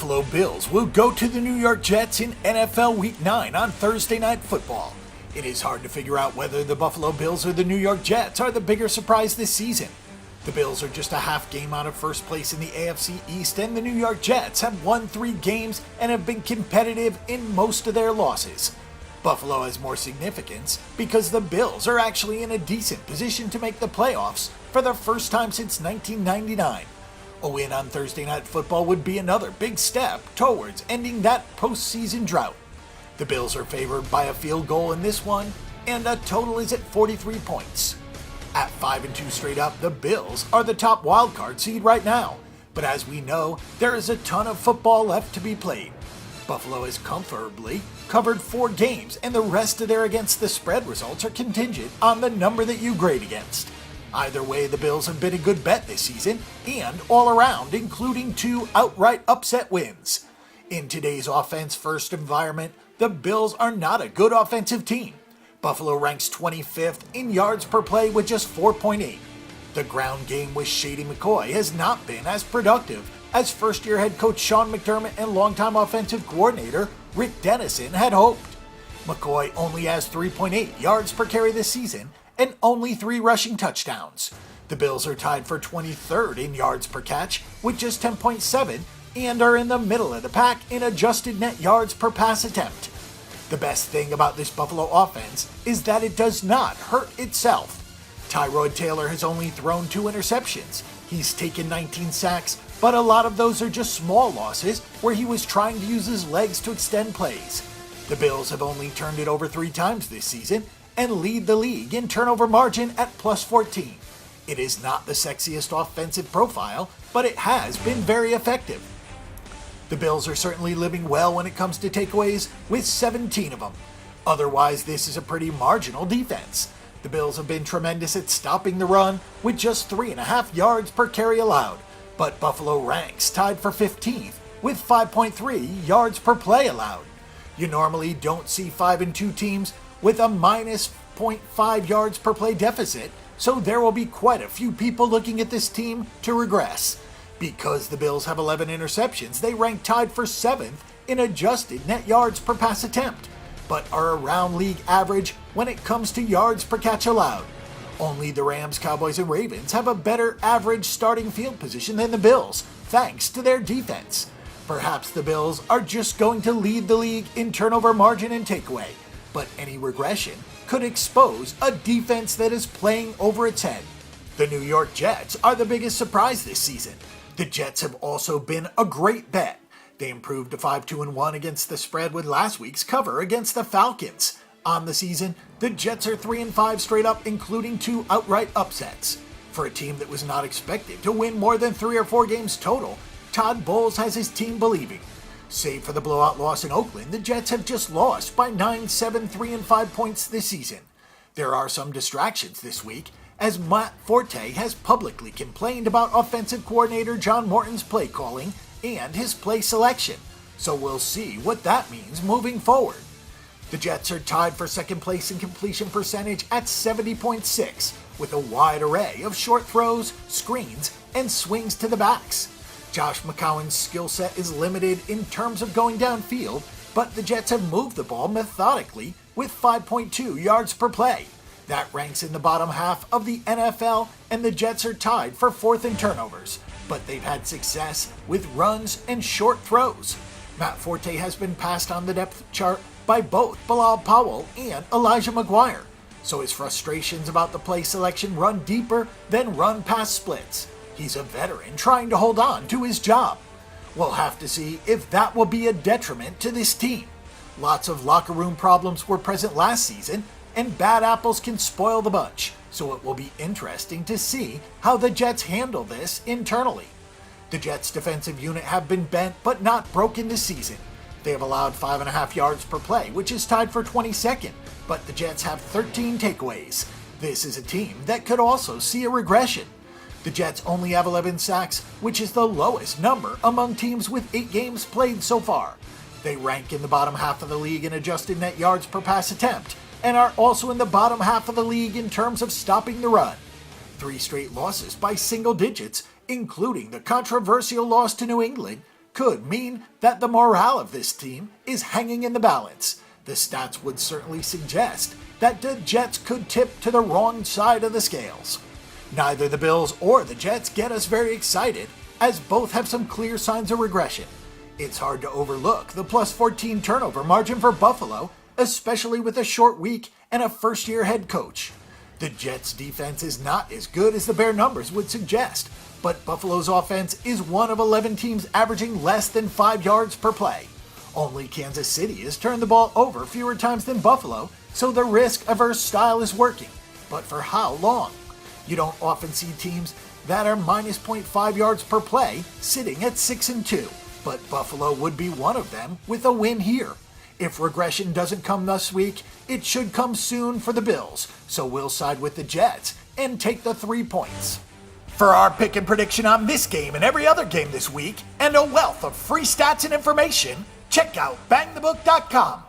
Buffalo Bills will go to the New York Jets in NFL Week 9 on Thursday Night Football. It is hard to figure out whether the Buffalo Bills or the New York Jets are the bigger surprise this season. The Bills are just a half game out of first place in the AFC East, and the New York Jets have won 3 games and have been competitive in most of their losses. Buffalo has more significance because the Bills are actually in a decent position to make the playoffs for the first time since 1999. A win on Thursday Night Football would be another big step towards ending that postseason drought. The Bills are favored by a field goal in this one, and a total is at 43 points. At 5-2 straight up, the Bills are the top wildcard seed right now, but as we know, there is a ton of football left to be played. Buffalo has comfortably covered 4 games, and the rest of their against the spread results are contingent on the number that you grade against. Either way, the Bills have been a good bet this season, and all around, including 2 outright upset wins. In today's offense-first environment, the Bills are not a good offensive team. Buffalo ranks 25th in yards per play with just 4.8. The ground game with Shady McCoy has not been as productive as first-year head coach Sean McDermott and longtime offensive coordinator Rick Dennison had hoped. McCoy only has 3.8 yards per carry this season and only 3 rushing touchdowns. The Bills are tied for 23rd in yards per catch with just 10.7 and are in the middle of the pack in adjusted net yards per pass attempt. The best thing about this Buffalo offense is that it does not hurt itself. Tyrod Taylor has only thrown 2 interceptions. He's taken 19 sacks, but a lot of those are just small losses where he was trying to use his legs to extend plays. The Bills have only turned it over 3 times this season and lead the league in turnover margin at plus 14. It is not the sexiest offensive profile, but it has been very effective. The Bills are certainly living well when it comes to takeaways, with 17 of them. Otherwise, this is a pretty marginal defense. The Bills have been tremendous at stopping the run, with just 3.5 yards per carry allowed, but Buffalo ranks tied for 15th, with 5.3 yards per play allowed. You normally don't see 5-2 teams with a minus 0.5 yards per play deficit, so there will be quite a few people looking at this team to regress. Because the Bills have 11 interceptions, they rank tied for 7th in adjusted net yards per pass attempt, but are around league average when it comes to yards per catch allowed. Only the Rams, Cowboys, and Ravens have a better average starting field position than the Bills, thanks to their defense. Perhaps the Bills are just going to lead the league in turnover margin and takeaway, but any regression could expose a defense that is playing over its head. The New York Jets are the biggest surprise this season. The Jets have also been a great bet. They improved to 5-2-1 against the spread with last week's cover against the Falcons. On the season, the Jets are 3-5 straight up, including 2 outright upsets. For a team that was not expected to win more than 3 or 4 games total, Todd Bowles has his team believing. Save for the blowout loss in Oakland, the Jets have just lost by 9, 7, 3, and 5 points this season. There are some distractions this week, as Matt Forte has publicly complained about offensive coordinator John Morton's play calling and his play selection, so we'll see what that means moving forward. The Jets are tied for second place in completion percentage at 70.6, with a wide array of short throws, screens, and swings to the backs. Josh McCown's skill set is limited in terms of going downfield, but the Jets have moved the ball methodically with 5.2 yards per play. That ranks in the bottom half of the NFL, and the Jets are tied for 4th in turnovers, but they've had success with runs and short throws. Matt Forte has been passed on the depth chart by both Bilal Powell and Elijah McGuire, so his frustrations about the play selection run deeper than run-pass splits. He's a veteran trying to hold on to his job. We'll have to see if that will be a detriment to this team. Lots of locker room problems were present last season, and bad apples can spoil the bunch, so it will be interesting to see how the Jets handle this internally. The Jets' defensive unit have been bent but not broken this season. They have allowed 5.5 yards per play, which is tied for 22nd, but the Jets have 13 takeaways. This is a team that could also see a regression. The Jets only have 11 sacks, which is the lowest number among teams with 8 games played so far. They rank in the bottom half of the league in adjusted net yards per pass attempt, and are also in the bottom half of the league in terms of stopping the run. 3 straight losses by single digits, including the controversial loss to New England, could mean that the morale of this team is hanging in the balance. The stats would certainly suggest that the Jets could tip to the wrong side of the scales. Neither the Bills or the Jets get us very excited, as both have some clear signs of regression. It's hard to overlook the plus 14 turnover margin for Buffalo, especially with a short week and a first-year head coach. The Jets' defense is not as good as the bare numbers would suggest, but Buffalo's offense is one of 11 teams averaging less than 5 yards per play. Only Kansas City has turned the ball over fewer times than Buffalo, so the risk-averse style is working. But for how long? You don't often see teams that are minus 0.5 yards per play sitting at 6-2, but Buffalo would be one of them with a win here. If regression doesn't come this week, it should come soon for the Bills, so we'll side with the Jets and take the 3 points. For our pick and prediction on this game and every other game this week, and a wealth of free stats and information, check out bangthebook.com.